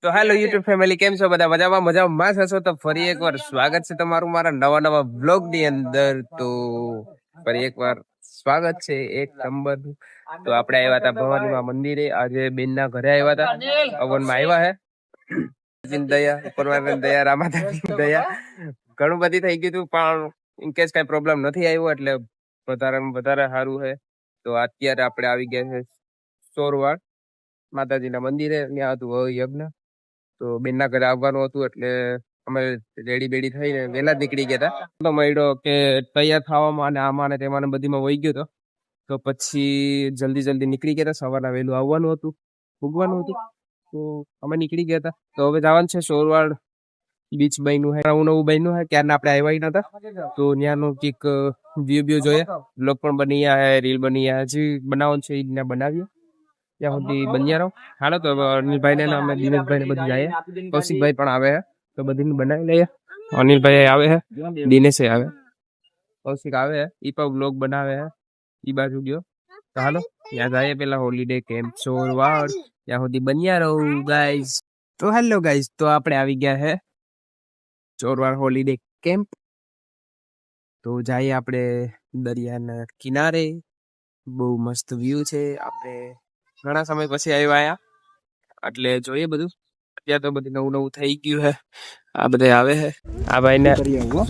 તો hello YouTube family, કેમ છો બધા? મજામાં મજામાં હશો તો ફરી એકવાર સ્વાગત છે તમારું મારા નવા બ્લોગ ની અંદર. તો ફરી એકવાર સ્વાગત છે એક નંબર. તો આપણે આવ્યા હતા ભવાનીમાં મંદિરે, આજે બેન ના ઘરે આવ્યા હતા, હવનમાં આવ્યા હે. દયા ઉપરવાળાની દયા, રામાતાની દયા, ઘણું બધી થઈ ગયું હતું, પણ ઇનકેસ કઈ પ્રોબ્લેમ નથી આવ્યો એટલે વધારે સારું છે. તો અત્યારે આપણે આવી ગયા છે સોરવાડ માતાજીના મંદિરે, ત્યાં હતું યજ્ઞ. તો બેનના ઘરે આવવાનું હતું એટલે અમે રેડી બેડી થઈને વહેલા જ નીકળી ગયા હતા. તો મળ્યો કે તૈયાર થવામાં અને આમાં ને તેમાં ને બધીમાં વહી ગયો હતો. તો પછી જલ્દી નીકળી ગયા હતા. સવારના વહેલું આવવાનું હતું, ભૂગવાનું હતું, તો અમે નીકળી ગયા હતા. તો હવે જવાનું છે સોરવાડ બીચ બન્યું છે, નવું બન્યું છે, ક્યારના આપણે આવ્યા નતા. તો ત્યાંનું કંઈક વ્યૂ જોઈએ, બ્લોગ પણ બની ગયા હે, રીલ બની ગયા, હજી બનાવવાનું છે એ બનાવીએ. ત્યાં સુધી બન્યા રહો. હાલો તો અનિલભાઈ ને અમે દિનેશભાઈ ને બધું જઈએ, કૌશિકભાઈ પણ આવે છે તો બધીને બનાવી લઈએ. અનિલભાઈ આવે છે, દિનેશ આવે, કૌશિક આવે છે, ઈ પણ બ્લોગ બનાવે છે, ઈ બાજુ ગયો. તો હાલો ત્યાં જઈએ, પેલા હોલિડે કેમ્પ સોરવાડ, ત્યાં સુધી બન્યા રહો ગાઈઝ. તો હેલો ગાઈઝ, તો આપણે આવી ગયા છે ચોરવાડ હોલિડે કેમ્પ. તો જઈએ આપણે દરિયાના કિનારે, બહુ મસ્ત વ્યૂ છે. આપણે ઘણા સમય પછી આવ્યા એટલે જોઈએ બધું. અત્યારે તો બધું નવું થઈ ગયું છે. આ બધા આવે છે, આ ભાઈ ને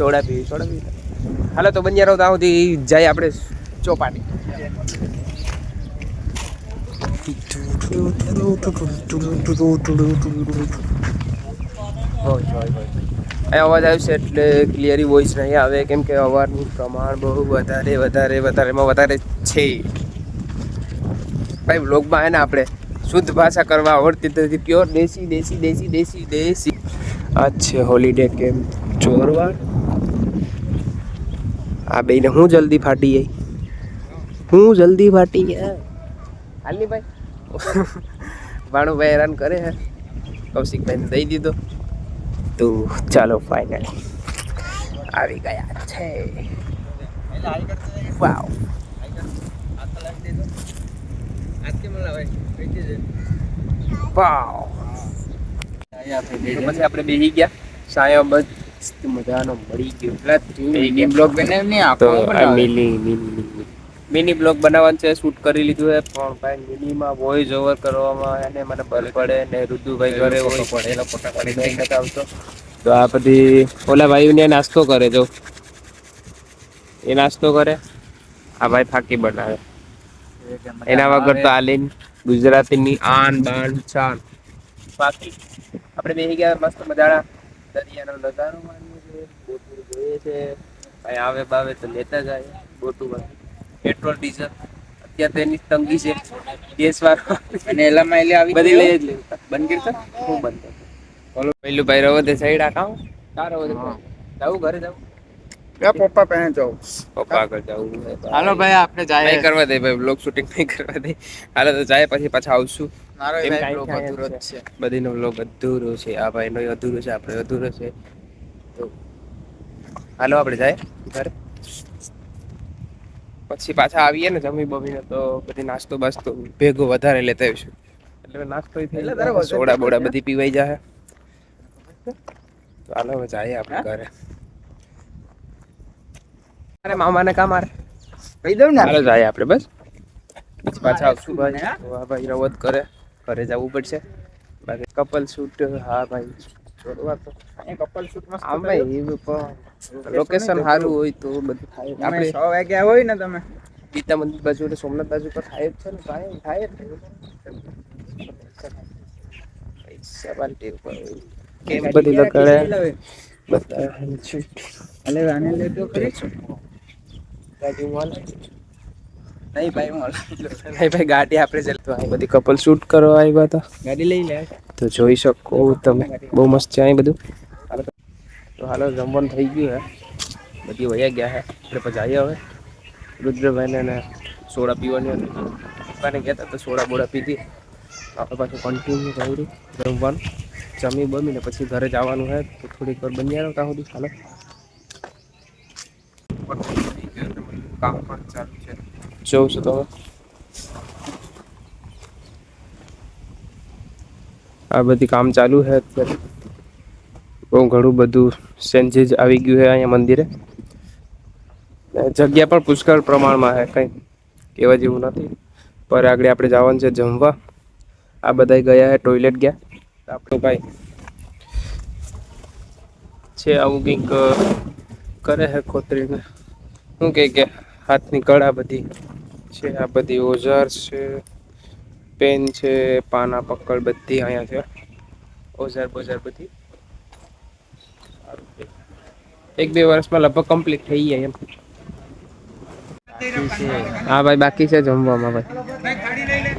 સોડા પી. હાલો તો બન્યા રહો, ત્યાં સુધી જાય આપણે ચોપાટી. અવાજ આવશે એટલે ક્લિયરી વોઇસ નહીં આવે, કેમ કે અવાજનું પ્રમાણ બહુ વધારે છે ભાઈ. વ્લોગમાં હે ને આપણે શુદ્ધ ભાષા કરવા આવડતી નથી, પ્યોર દેશી. આ છે હોલિડે કેમ્પ ચોરવાડ. આ બેને હું જલ્દી ફાટી ગયા હાલની ભાઈ. ભાણુભાઈ હેરાન કરે હે, કૌશિકભાઈને દઈ દીધો. તો ચાલો ફાઇનલી આવી ગયા છે. વાવ, પછી આપણે બેસી ગયા સાયા, મસ્ત મજાનો મળી ગયો. મિની બ્લોગ બનાવવાનું છે, શૂટ કરી લીધું છે, પણ ભાઈ મિનીમાં વોઇસ ઓવર કરવામાં એને મને બળ પડે ને ઋતુભાઈ ઘરે હોય આવતો. તો આ બધી ઓલા ભાઈ નાસ્તો કરે, જો એ નાસ્તો કરે, આ ભાઈ ફાકી બનાવે. એના વગર તો આલીન ગુજરાતીની આન બાન શાન. બાકી આપણે બેસી ગયા મસ્ત મજાના, દરિયાનો નજારો માણીએ છે, બોટું જોઈએ છે. ભાઈ આવે બાવે તો લેતા જાય બોટું. પેટ્રોલ ડીઝલ અત્યારે તો એની તંગી છે, ગેસ વાળો અને એલામાં આવી બધી લઈ જ લે. બંધ કરતો હું બંધ બોલો. પહેલું ભાઈ રવો તે સાઈડ આ કામ તારો જવું ઘરે જવું. પપ્પા પહે જાઉં, પપ્પા આગળ જવું. હાલો ભાઈ આપણે જાય નહીં કરવા દે ભાઈ, બ્લોગ શૂટિંગ નહીં કરવા દે. હાલો તો જાય, પછી પાછા આવશું. બધીનો બ્લોગ અધૂરો છે, આ ભાઈ નો અધૂરો છે, આપણે અધૂરો છે. તો હાલો આપણે જાય ઘરે, પછી પાછા આવીએ ને જમી બમીને તો બધી નાસ્તો બાસ્તો ભેગો વધારે લેતા આવીશું. એટલે નાસ્તો સોડા બોડા બધી પીવાઈ જાય. તો હાલો હવે જાય આપણે ઘરે. અરે મામાને કામ આરે કહી દઉં ને. હાલો જાય આપણે, બસ પછી પાછા આવશું ભાઈ. હા ભાઈ રવત કરે, ઘરે જવું પડશે. બાકી કપલ શૂટ, હા ભાઈ છોડવા તો કપલ શૂટમાં આમ ભાઈ લોકેશન સારું હોય તો બધું થાય. આપણે 6 વાગ્યા હોય ને તમે ગીતા મંદિર બાજુ એટલે સોમનાથ બાજુ પર થાય જ છે ને, થાય જ પૈસા બાલટી ઉપર કેમ બધી લગાડે બધા. અલે આને લે તો ખરી નહીં ભાઈ ગાડી આપણે ચાલતો અહીં બધી કપલ શૂટ કરવા આવ્યા હતા. ગાડી લઈ લે તો જોઈ શકો તમે, બહુ મસ્ત છે અહીં બધું. તો હાલો જમવાનું થઈ ગયું હે, બધી વયા ગયા હે. એટલે પછી જઈએ હવે. રુદ્રભાઈને ને સોડા પીવાની હતી, દુકાને ગયા હતા તો સોડા બોડા પીધી. આપણે પાછું કન્ટિન્યુ કર્યું જમવાનું, જમી બમીને પછી ઘરે જવાનું છે. તો થોડીક વાર બન્યા રહો ત્યાં સુધી. હાલો કામ પણ ચાલુ છે, જોઉં છું તમે. આ બધી કામ ચાલુ છે અત્યારે. બહુ ઘણું બધું ચેન્જીસ આવી ગયું છે અહીંયા મંદિરે. જગ્યા પણ પુષ્કળ પ્રમાણમાં છે, કઈ કહેવા જેવું નથી. પર આગળ આપણે જવાનું છે જમવા. આ બધા ગયા હે ટોયલેટ ગયા. આપણો ભાઈ છે આવું કંઈક કરે હે ખોતરીને. શું કે હાથની કળા બધી છે. આ બધી ઓજાર છે, પેન છે, પાના પક્કડ બધી અહીંયા છે. ઓજાર બોજાર બધી 1-2 વર્ષમાં લગભગ કમ્પ્લીટ થઈ જાય એમ. હા ભાઈ બાકી છે જમવામાં ભાઈ.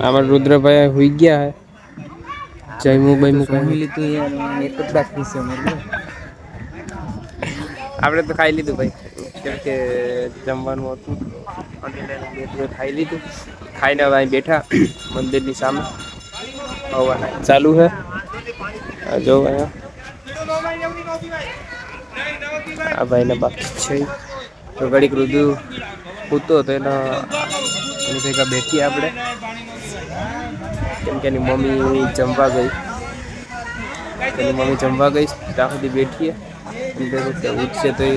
આમાં રુદ્રભાઈ હુઈ ગયા હે. જયમુ બયમુ આપણે તો ખાઈ લીધું ભાઈ, કેમ કે જમવાનું હતું. ખાઈ લીધું. ખાઈને હવે અહીં બેઠા મંદિરની સામે. હવન ચાલુ છે. જો અહીંયા આ ભાઈને બાકી છે તો ઘડીક રુદુ પૂતો તો એની ભેગા બેઠીએ આપણે, કેમ કે એની મમ્મી જમવા ગઈ. એની મમ્મી જમવા ગઈ ત્યાં સુધી બેઠીએ. ઉઠશે તો એ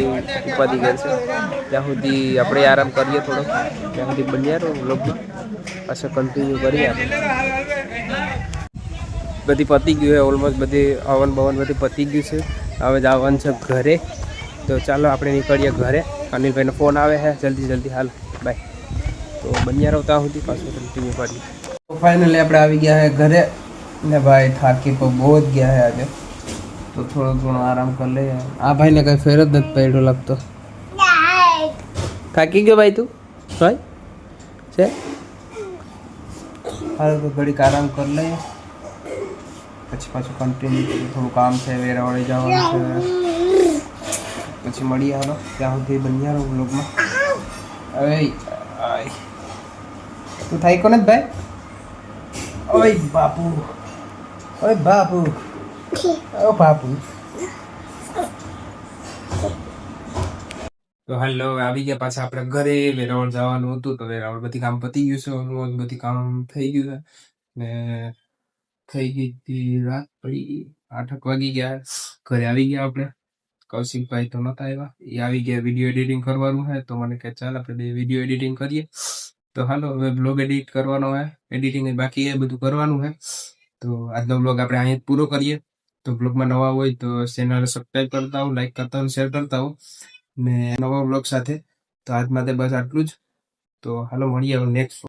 ઉપાધિ કરશે. ત્યાં સુધી આપણે આરામ કરીએ થોડો. ત્યાં સુધી બન્યા રહો વ્લોગમાં, પાછા કન્ટિન્યુ કરીએ આપણે. બધી પતી ગયું છે ઓલમોસ્ટ. બધી હવન બવન બધી પતી ગયું છે. હવે જવાનું છે ઘરે. તો ચાલો આપણે નીકળીએ ઘરે. અનિલભાઈનો ફોન આવે છે. જલ્દી હાલ બાય. તો બન્યા રહો ત્યાં સુધી, પાછું કન્ટિન્યુ કરીએ. તો ફાઇનલી આપણે આવી ગયા છે ઘરે ને ભાઈ થાકી તો બહુ જ ગયા છે આજે. તો થોડો ઘણો આરામ કરી લઈએ. આ ભાઈને કઈ ફેર જ નથી પડ્યો લાગતો. થાકી ગયો ભાઈ તું ભાઈ છે. હાલ તો ઘડીક આરામ કરી લઈએ, પછી પાછું કન્ટિન્યુ થોડું કામ છે, વેરાવળી જવાનું છે. પછી મળીએ હાલો. ત્યાં સુધી બન્યા રહો વ્લોગમાં. હવે તું થાય કોને ભાઈ? ઓય બાપુ, ઓય બાપુ, ઓ બાપુ. તો હાલો આવી ગયા પાછા આપણે ઘરે. વેરાવળ જવાનું હતું તો વેરાવળ બધી કામ પતી ગયું છે. ઓલમોસ્ટ બધી કામ થઈ ગયું છે ને થઈ ગઈ હતી રાત. પડી 8 વાગી ગયા. ઘરે આવી ગયા આપણે. કૌશિકભાઈ તો નતા આવ્યા, એ આવી ગયા. વિડીયો એડિટિંગ કરવાનું છે તો મને કહે ચાલ આપણે વિડીયો એડિટિંગ કરીએ. તો હાલો હવે બ્લોગ એડિટ કરવાનો છે. એડિટિંગ બાકી એ બધું કરવાનું છે. તો આજનો બ્લોગ આપણે અહીંયા પૂરો કરીએ. તો બ્લોગમાં નવા હોય તો ચેનલ સબસ્ક્રાઈબ કરતા હો, લાઈક કરતા હો, શેર કરતા હો ને નવા બ્લોગ સાથે. તો આજ માટે બસ આટલું જ. તો હાલો મળીએ નેક્સ્ટ